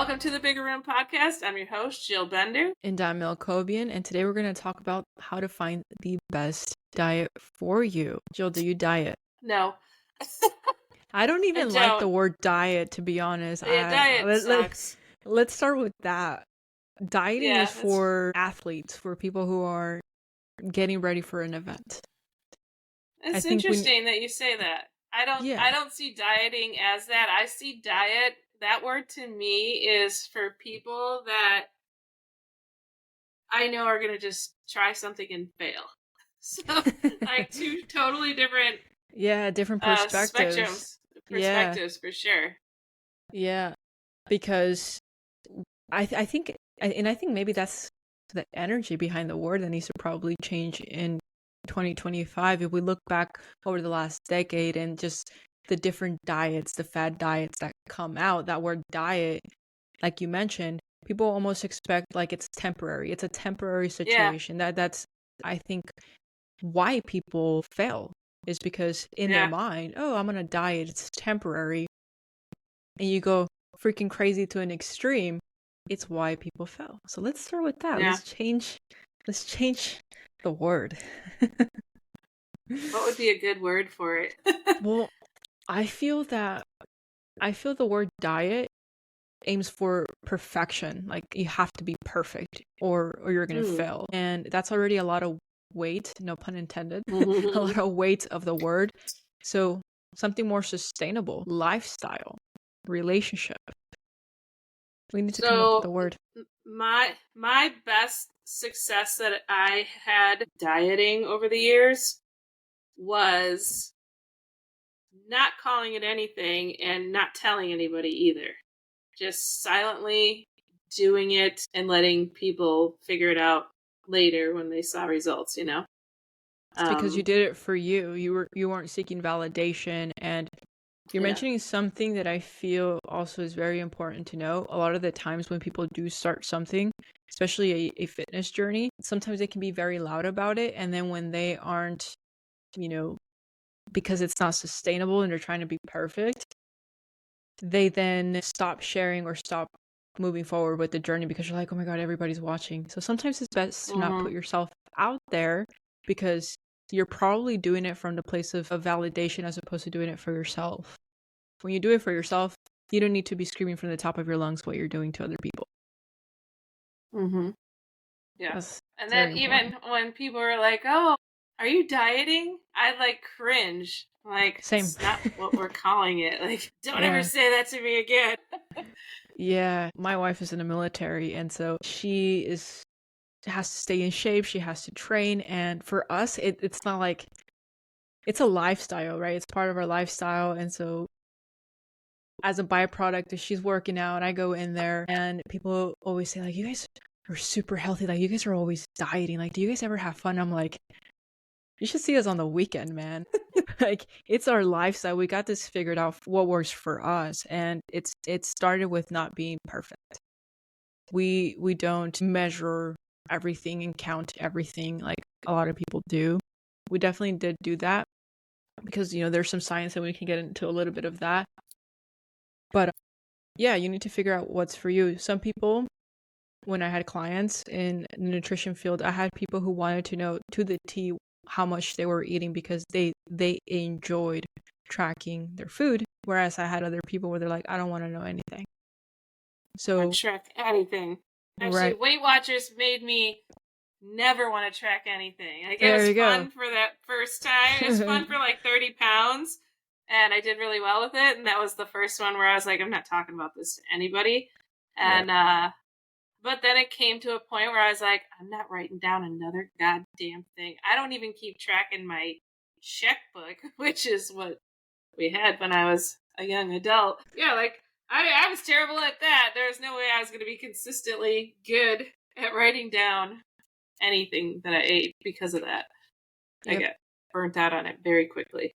Welcome to the Bigger Room Podcast. I'm your host, Jill Bender. And I'm Melkovian, and today we're going to talk about how to find the best diet for you. Jill, do you diet? No. I don't even like the word diet, to be honest. Diet sucks. Let's start with that. Dieting is for athletes, for people who are getting ready for an event. It's interesting that you say that. I don't see dieting as that. I see diet, that word to me is for people that I know are going to just try something and fail. So, like two totally different different perspectives. Perspectives for sure. Yeah, because I think maybe that's the energy behind the word that needs to probably change in 2025. If we look back over the last decade and just the different diets, the fad diets that come out, that word diet, like you mentioned, people almost expect like it's temporary. It's a temporary situation. That's I think why people fail is because in their mind, oh, I'm on a diet, it's temporary. And you go freaking crazy to an extreme, it's why people fail. So let's start with that. Let's change the word. What would be a good word for it? Well, I feel the word diet aims for perfection. Like you have to be perfect or you're going to fail. And that's already a lot of weight, no pun intended, a lot of weight of the word. So something more sustainable, lifestyle, relationship. We need to come up with the word. My best success that I had dieting over the years was not calling it anything and not telling anybody either. Just silently doing it and letting people figure it out later when they saw results, you know? It's because you did it for you. You weren't seeking validation, and you're mentioning something that I feel also is very important to know. A lot of the times when people do start something, especially a fitness journey, sometimes they can be very loud about it. And then when they aren't, because it's not sustainable and they're trying to be perfect, they then stop sharing or stop moving forward with the journey because you're like, oh my God, everybody's watching. So sometimes it's best to not put yourself out there because you're probably doing it from the place of validation as opposed to doing it for yourself. When you do it for yourself, you don't need to be screaming from the top of your lungs what you're doing to other people. Yeah. And then even when people are like, oh, are you dieting? I like cringe. Like, same. It's not what we're calling it. Like, don't ever say that to me again. Yeah. My wife is in the military, and so she has to stay in shape. She has to train. And for us, it's not like, it's a lifestyle, right? It's part of our lifestyle. And so as a byproduct, if she's working out, I go in there and people always say like, you guys are super healthy. Like you guys are always dieting. Like, do you guys ever have fun? I'm like, you should see us on the weekend, man. Like it's our lifestyle. We got this figured out what works for us. And it started with not being perfect. We don't measure everything and count everything like a lot of people do. We definitely did do that because there's some science and we can get into a little bit of that. But yeah, you need to figure out what's for you. Some people, when I had clients in the nutrition field, I had people who wanted to know to the T how much they were eating because they enjoyed tracking their food, whereas I had other people where they're like, I don't want to know anything. So track anything. Actually, Weight Watchers made me never want to track anything. Like it was fun for that first time. It was fun for like 30 pounds, and I did really well with it. And that was the first one where I was like, I'm not talking about this to anybody. And but then it came to a point where I was like, I'm not writing down another goddamn thing. I don't even keep tracking my checkbook, which is what we had when I was a young adult. Yeah, like I was terrible at that. There was no way I was going to be consistently good at writing down anything that I ate because of that. I got burnt out on it very quickly.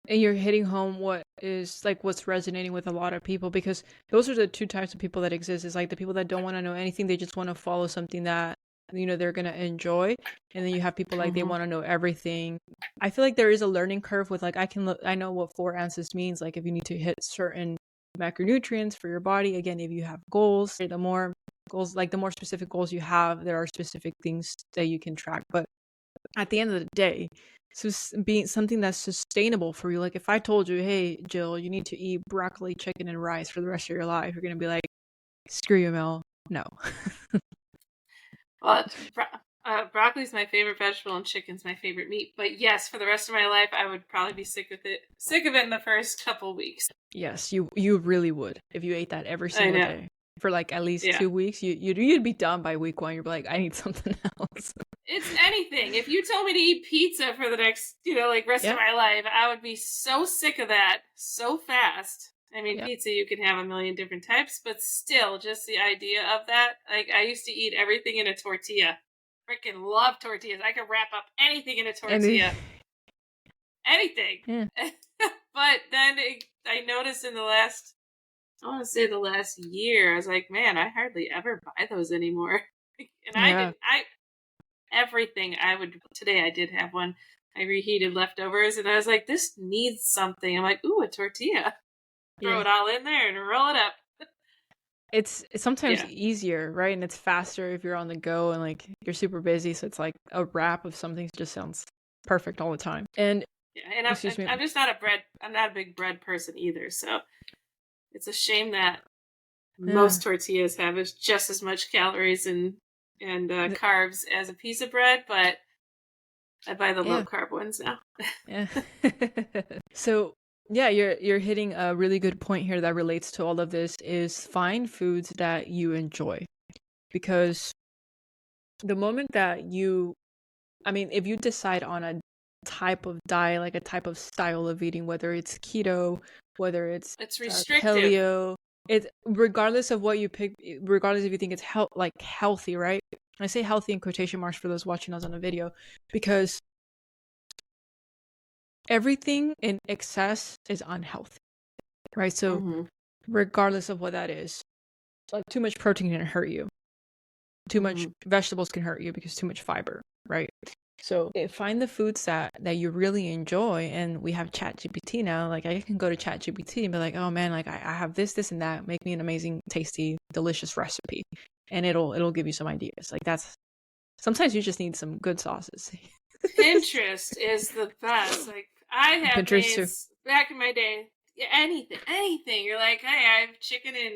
And you're hitting home what's resonating with a lot of people, because those are the two types of people that exist. It's like the people that don't want to know anything. They just want to follow something that they're going to enjoy. And then you have people like they want to know everything. I feel like there is a learning curve with like I know what 4 ounces means. Like if you need to hit certain macronutrients for your body. Again, if you have goals, the more goals, like the more specific goals you have, there are specific things that you can track. But at the end of the day, so being something that's sustainable for you. Like if I told you, hey, Jill, you need to eat broccoli, chicken, and rice for the rest of your life, you're going to be like, screw you, Mel. No. Well, broccoli's my favorite vegetable and chicken's my favorite meat. But yes, for the rest of my life, I would probably be sick of it in the first couple weeks. Yes, you really would if you ate that every single day for like at least 2 weeks. You'd be done by week 1. You'd be like, I need something else. It's anything. If you told me to eat pizza for the next, rest of my life, I would be so sick of that so fast. I mean, pizza, you can have a million different types, but still, just the idea of that. Like, I used to eat everything in a tortilla. Freaking love tortillas. I could wrap up anything in a tortilla. Anything. Yeah. But then I noticed in the last year, I was like, man, I hardly ever buy those anymore. And today I did have one. I reheated leftovers and I was like, this needs something. I'm like, ooh, a tortilla. Throw it all in there and roll it up. It's sometimes easier, right? And it's faster if you're on the go and like you're super busy. So it's like a wrap of something just sounds perfect all the time. And I'm just not I'm not a big bread person either. So it's a shame that most tortillas have just as much calories and carbs as a piece of bread, but I buy the low carb ones now. So you're hitting a really good point here that relates to all of this is find foods that you enjoy. Because the moment that if you decide on a type of diet, like a type of style of eating, whether it's keto, whether it's restrictive, paleo, it's regardless of what you pick, regardless if you think it's healthy, right? I say healthy in quotation marks for those watching us on a video, because everything in excess is unhealthy, right? So regardless of what that is, like too much protein can hurt you. Too much vegetables can hurt you because too much fiber, right? So find the foods that you really enjoy. And we have ChatGPT now. Like I can go to ChatGPT and be like, oh man, like I have this and that. Make me an amazing, tasty, delicious recipe. And it'll give you some ideas. Like sometimes you just need some good sauces. Pinterest is the best. Like I have Pinterest back in my day. Yeah, anything. You're like, hey, I have chicken and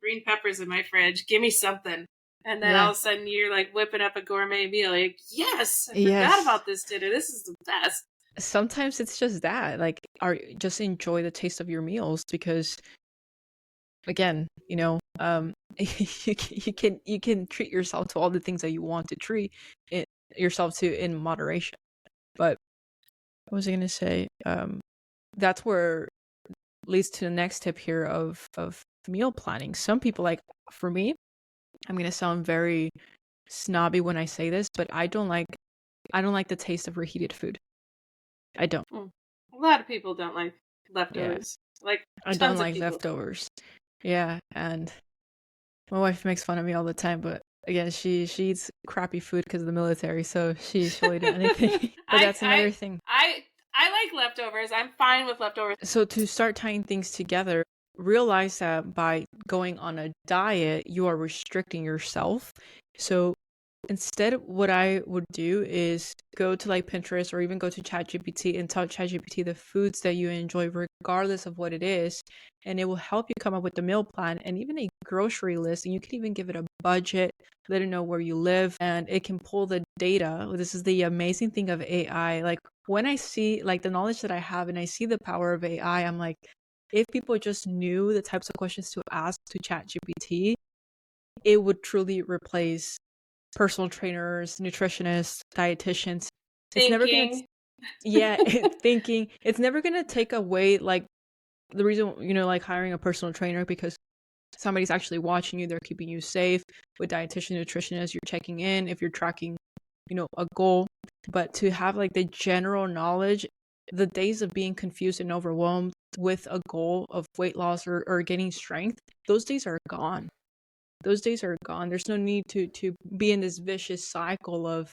green peppers in my fridge. Give me something. And then all of a sudden you're like whipping up a gourmet meal. Like, yes, I forgot about this dinner. This is the best. Sometimes it's just that, like, just enjoy the taste of your meals, because again, you can treat yourself to all the things that you want to treat yourself to in moderation. But what was I going to say? That's where leads to the next tip here of meal planning. Some people, like for me, I'm going to sound very snobby when I say this, but I don't like the taste of reheated food. I don't. A lot of people don't like leftovers. Yeah. Like I don't like leftovers. Yeah, and my wife makes fun of me all the time, but again, she eats crappy food because of the military, so she'll eat anything. But that's another thing. I like leftovers. I'm fine with leftovers. So to start tying things together, realize that by going on a diet, you are restricting yourself. So instead, what I would do is go to like Pinterest or even go to ChatGPT and tell ChatGPT the foods that you enjoy, regardless of what it is. And it will help you come up with the meal plan and even a grocery list. And you can even give it a budget, let it know where you live, and it can pull the data. This is the amazing thing of AI. Like when I see like the knowledge that I have and I see the power of AI, I'm like, if people just knew the types of questions to ask to ChatGPT, it would truly replace personal trainers, nutritionists, dietitians. It's never gonna thinking. It's never gonna take away like the reason, like hiring a personal trainer, because somebody's actually watching you, they're keeping you safe. With dietitian, nutritionist, you're checking in if you're tracking, a goal. But to have like the general knowledge, the days of being confused and overwhelmed with a goal of weight loss or getting strength, those days are gone. There's no need to be in this vicious cycle of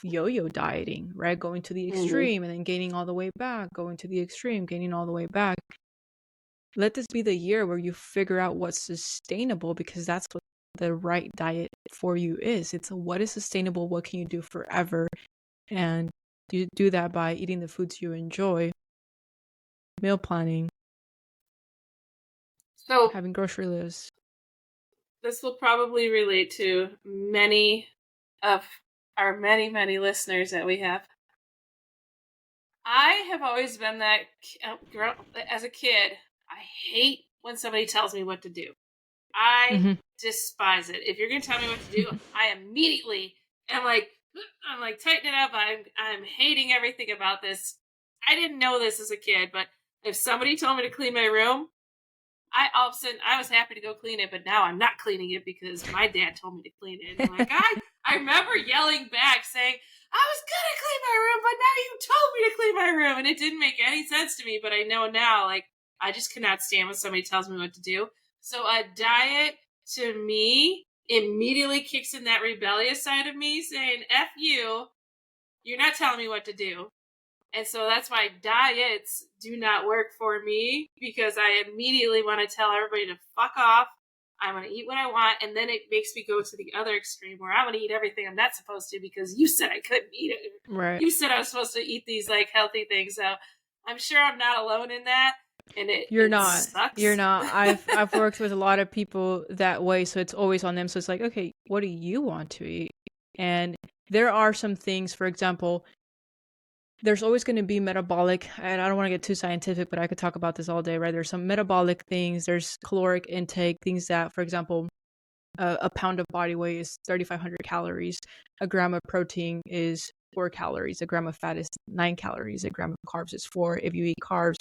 yo-yo dieting, right? Going to the extreme and then gaining all the way back, going to the extreme, gaining all the way back. let this be the year where you figure out what's sustainable, because that's what the right diet for you is. It's what is sustainable, what can you do forever, and you do that by eating the foods you enjoy, meal planning, so having grocery lists. This will probably relate to many of our many listeners that we have. I have always been that as a kid. I hate when somebody tells me what to do. I despise it. If you're going to tell me what to do, I immediately am like tightening up. I'm hating everything about this. I didn't know this as a kid, but if somebody told me to clean my room, all of a sudden I was happy to go clean it, but now I'm not cleaning it because my dad told me to clean it. And like I remember yelling back saying, I was gonna clean my room, but now you told me to clean my room, and it didn't make any sense to me. But I know now, like, I just cannot stand when somebody tells me what to do. So a diet to me immediately kicks in that rebellious side of me saying, F you, you're not telling me what to do. And so that's why diets do not work for me, because I immediately want to tell everybody to fuck off. I want to eat what I want. And then it makes me go to the other extreme where I want to eat everything I'm not supposed to because you said I couldn't eat it. Right. You said I was supposed to eat these like healthy things. So I'm sure I'm not alone in that. And You're not. Sucks. You're not. I've worked with a lot of people that way. So it's always on them. So it's like, okay, what do you want to eat? And there are some things, for example, there's always going to be metabolic, and I don't want to get too scientific, but I could talk about this all day, right? There's some metabolic things, there's caloric intake, things that, for example, a pound of body weight is 3,500 calories. A gram of protein is 4 calories. A gram of fat is 9 calories. A gram of carbs is 4. If you eat carbs,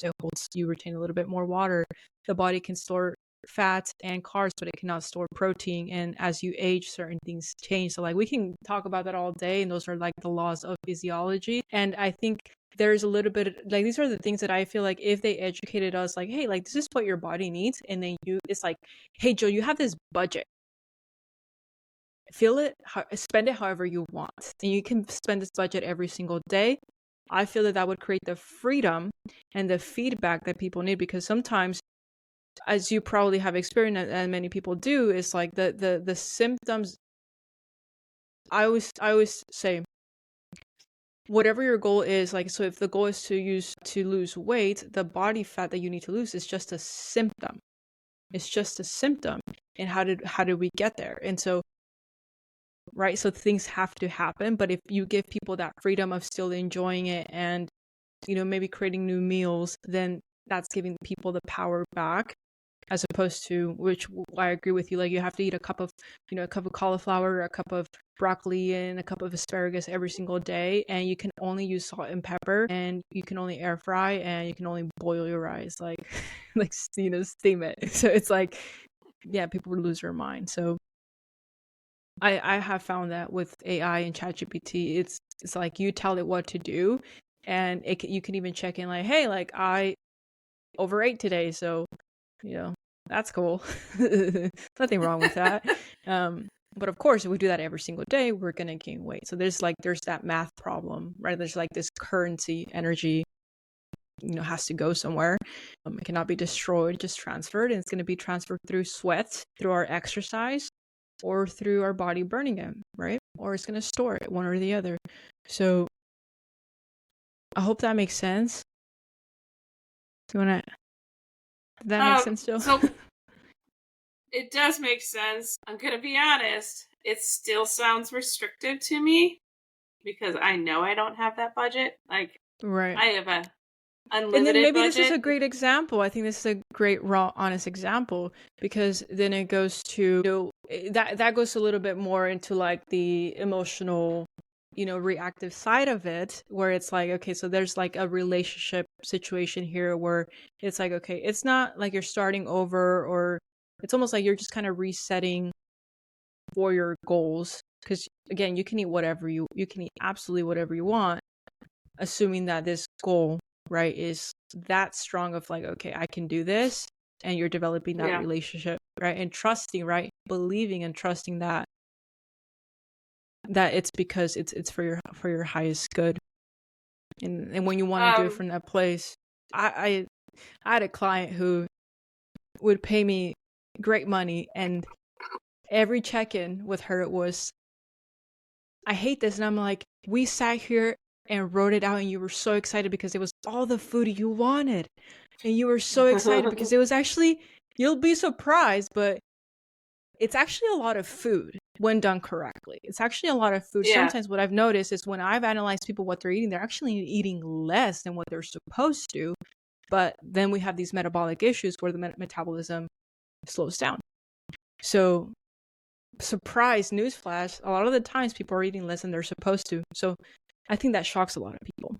you retain a little bit more water. The body can store fats and carbs, but it cannot store protein. And as you age, certain things change. So like we can talk about that all day, and those are like the laws of physiology. And I think there's a little bit like, these are the things that I feel like if they educated us, like, hey, like this is what your body needs, and then it's like, hey Joe, you have this budget, feel it, spend it however you want, and you can spend this budget every single day. I feel that would create the freedom and the feedback that people need, because sometimes, as you probably have experienced and many people do, is like the symptoms. I always say, whatever your goal is, like, so if the goal is to lose weight, the body fat that you need to lose is just a symptom. It's just a symptom. And how did we get there? And so, right, so things have to happen, but if you give people that freedom of still enjoying it and, you know, maybe creating new meals, then that's giving people the power back, as opposed to, which I agree with you, like you have to eat a cup of cauliflower, a cup of broccoli, and a cup of asparagus every single day, and you can only use salt and pepper, and you can only air fry, and you can only boil your rice, like you know, steam it. So it's like, yeah, people would lose their mind. So I have found that with AI and ChatGPT, it's like you tell it what to do, and you can even check in like, hey, like I overate today, so, you know, that's cool. Nothing wrong with that. But of course, if we do that every single day, we're gonna gain weight. So there's that math problem, right? There's like this currency, energy, you know, has to go somewhere. It cannot be destroyed, just transferred, and it's gonna be transferred through sweat, through our exercise, or through our body burning it, right? Or it's gonna store it, one or the other. So I hope that makes sense. Do you wanna? Did that make sense, Jill? So it does make sense. I'm gonna be honest. It still sounds restrictive to me because I know I don't have that budget. Like, right, I have a unlimited and then maybe budget. This is a great example. I think this is a great, raw, honest example, because then it goes to, you know, that goes a little bit more into like the emotional, you know, reactive side of it, where it's like, okay, so there's like a relationship situation here where it's like, okay, it's not like you're starting over, or it's almost like you're just kind of resetting for your goals. Because again, you can eat absolutely whatever you want, assuming that this goal, right, is that strong of like, okay, I can do this, and you're developing that relationship, right, and trusting, right, believing and trusting that it's because it's for your highest good, and when you want to do it from that place. I had a client who would pay me great money, and every check-in with her was, I hate this. And I'm like, we sat here and wrote it out, and you were so excited because it was all the food you wanted. And you were so excited because it was actually, you'll be surprised, but it's actually a lot of food when done correctly. It's actually a lot of food. Yeah. Sometimes what I've noticed is when I've analyzed people what they're eating, they're actually eating less than what they're supposed to. But then we have these metabolic issues where the metabolism slows down. So, surprise, newsflash, a lot of the times people are eating less than they're supposed to. So I think that shocks a lot of people.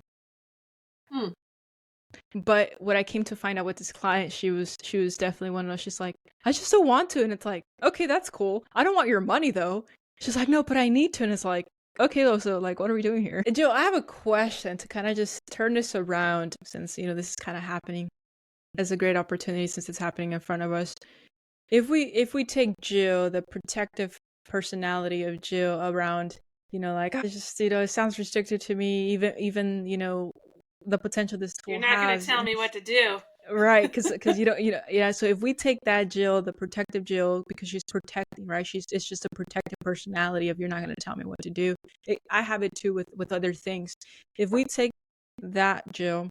But what I came to find out with this client, she was definitely one of those. She's like, I just don't want to. And it's like, okay, that's cool. I don't want your money though. She's like, no, but I need to. And it's like, okay, so like, what are we doing here? And Jill, I have a question to kind of just turn this around, since, this is kind of happening as a great opportunity since it's happening in front of us. If we take Jill, the protective personality of Jill around, like, I just, it sounds restricted to me, even the potential this tool has. You're not going to tell me what to do. Right, because so if we take that Jill, the protective Jill, because she's protecting, right? It's just a protective personality of, you're not going to tell me what to do. I have it too with other things. If we take that Jill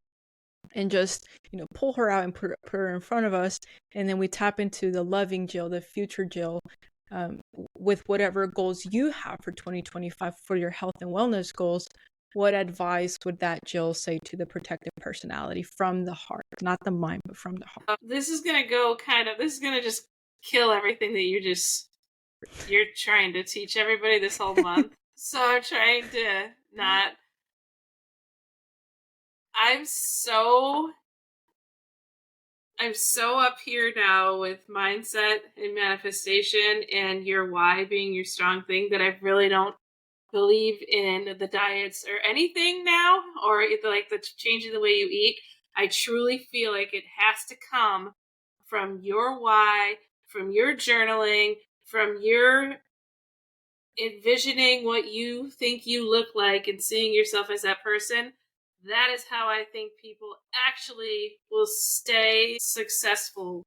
and just pull her out and put her in front of us, and then we tap into the loving Jill, the future Jill, with whatever goals you have for 2025 for your health and wellness goals, what advice would that Jill say to the protective personality from the heart, not the mind, but from the heart? This is going to just kill everything that you're trying to teach everybody this whole month. So I'm trying to not. I'm so up here now with mindset and manifestation and your why being your strong thing that I really don't believe in the diets or anything now, or like the changing the way you eat. I truly feel like it has to come from your why, from your journaling, from your envisioning what you think you look like and seeing yourself as that person. That is how I think people actually will stay successful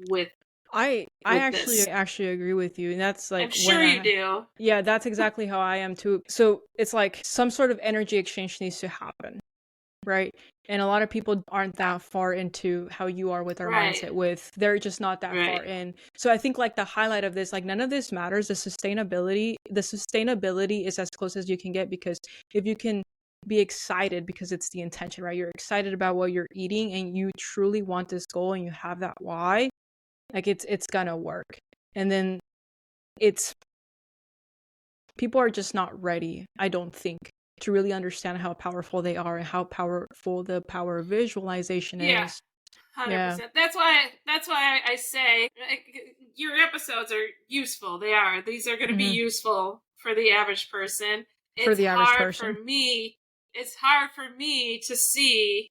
with. I actually agree with you, and that's like, I'm sure you do. Yeah, that's exactly how I am too. So it's like some sort of energy exchange needs to happen, right? And a lot of people aren't that far into how you are with our mindset. They're just not that far in. So I think like the highlight of this, like, none of this matters. The sustainability is as close as you can get, because if you can be excited because it's the intention, right? You're excited about what you're eating and you truly want this goal and you have that why, like it's gonna work. And then people are just not ready, I don't think, to really understand how powerful they are and how powerful the power of visualization is. 100%. Yeah. That's why I say your episodes are useful. They are. These are going to be useful for the average person. It's hard for me to see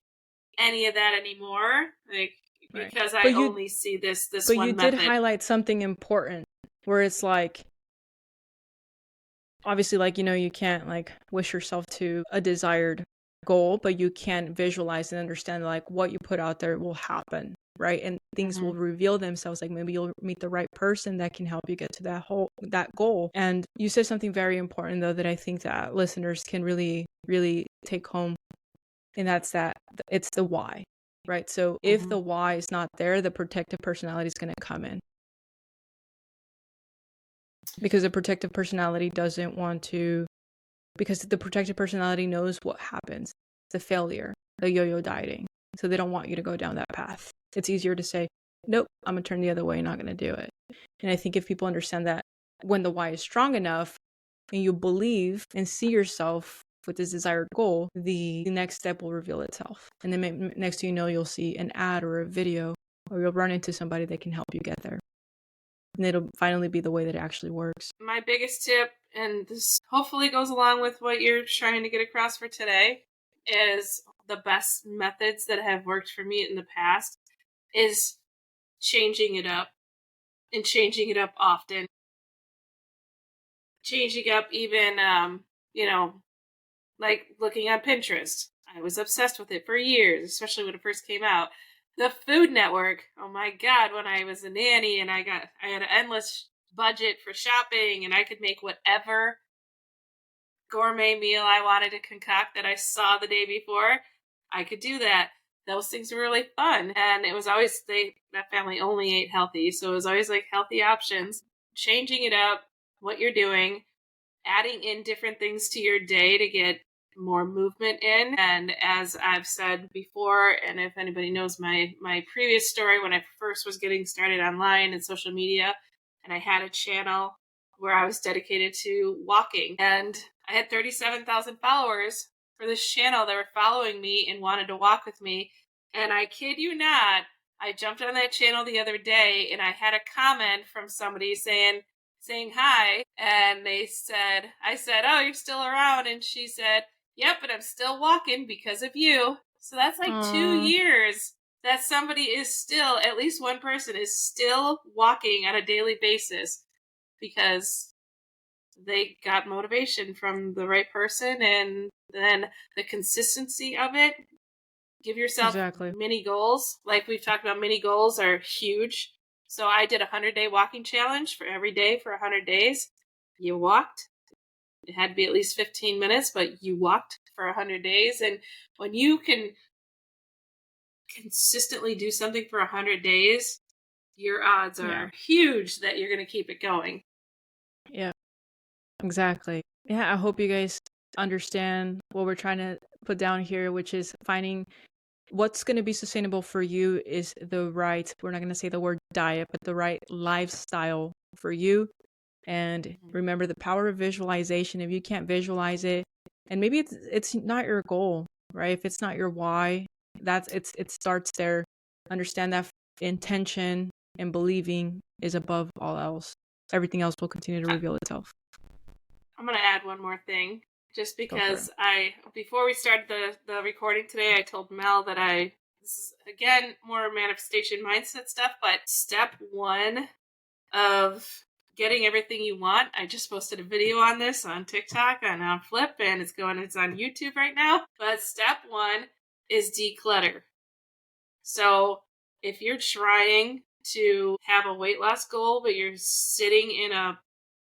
any of that anymore. Like, because I only see this but one method. You did highlight something important where it's like, obviously, like, you can't like wish yourself to a desired goal, but you can visualize and understand like what you put out there will happen, right? And things will reveal themselves. Like, maybe you'll meet the right person that can help you get to that goal. And you said something very important though that I think that listeners can really, really take home, and that's that it's the why, right? So if the why is not there, the protective personality is going to come in. Because the protective personality doesn't want to, because the protective personality knows what happens, the failure, the yo-yo dieting. So they don't want you to go down that path. It's easier to say, nope, I'm going to turn the other way, not going to do it. And I think if people understand that when the why is strong enough and you believe and see yourself with this desired goal, the next step will reveal itself. And then next thing you know, you'll see an ad or a video, or you'll run into somebody that can help you get there. And it'll finally be the way that it actually works. My biggest tip, and this hopefully goes along with what you're trying to get across for today, is the best methods that have worked for me in the past is changing it up, and changing it up often. Changing up even, like looking on Pinterest. I was obsessed with it for years, especially when it first came out. The Food Network. Oh my God, when I was a nanny and I had an endless budget for shopping and I could make whatever gourmet meal I wanted to concoct that I saw the day before, I could do that. Those things were really fun. And it was always, that family only ate healthy. So it was always like healthy options, changing it up, what you're doing, adding in different things to your day to get more movement in. And as I've said before, and if anybody knows my previous story, when I first was getting started online and social media, and I had a channel where I was dedicated to walking, and I had 37,000 followers for this channel that were following me and wanted to walk with me. And I kid you not, I jumped on that channel the other day and I had a comment from somebody saying hi, and I said, "Oh, you're still around?" And she said, "Yep, but I'm still walking because of you." So that's like Aww. 2 years that somebody is still, at least one person is still walking on a daily basis because they got motivation from the right person, and then the consistency of it. Give yourself mini goals. Like we've talked about, mini goals are huge. So I did a 100-day walking challenge for every day for 100 days. You walked. It had to be at least 15 minutes, but you walked for 100 days. And when you can consistently do something for 100 days, your odds are huge that you're going to keep it going. Yeah, exactly. Yeah, I hope you guys understand what we're trying to put down here, which is finding what's going to be sustainable for you is the right, we're not going to say the word diet, but the right lifestyle for you. And remember the power of visualization. If you can't visualize it, and maybe it's not your goal, right? If it's not your why, it starts there. Understand that intention and believing is above all else. Everything else will continue to reveal itself. I'm going to add one more thing. Just because before we started the recording today, I told Mel that this is, again, more manifestation mindset stuff, but step 1 of getting everything you want. I just posted a video on this on TikTok on Flip, and it's on YouTube right now. But step 1 is declutter. So if you're trying to have a weight loss goal, but you're sitting in a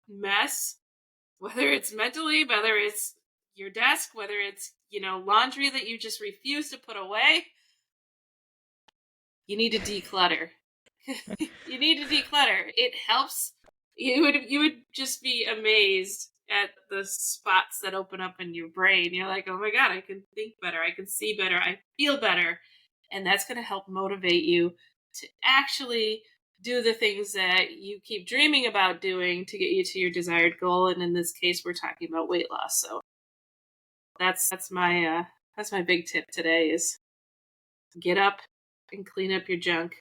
mess, whether it's mentally, whether it's your desk, whether it's, laundry that you just refuse to put away, you need to declutter. You need to declutter. It helps. You would just be amazed at the spots that open up in your brain. You're like, oh my God, I can think better. I can see better. I feel better. And that's going to help motivate you to actually do the things that you keep dreaming about doing to get you to your desired goal. And in this case, we're talking about weight loss. So that's my big tip today is get up and clean up your junk.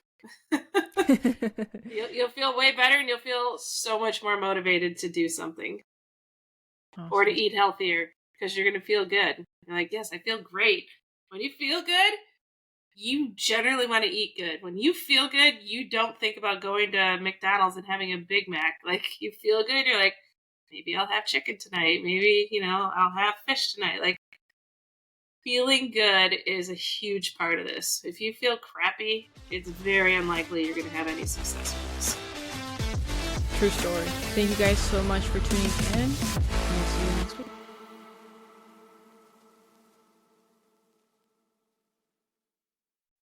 You'll feel way better, and you'll feel so much more motivated to do something. Awesome. Or to eat healthier, because you're going to feel good. You're like, yes, I feel great. When you feel good, you generally want to eat good. When you feel good, you don't think about going to McDonald's and having a Big Mac. Like, you feel good, you're like, maybe I'll have chicken tonight. Maybe, I'll have fish tonight. Like, feeling good is a huge part of this. If you feel crappy, it's very unlikely you're going to have any success with this. True story. Thank you guys so much for tuning in, and we'll see you next week.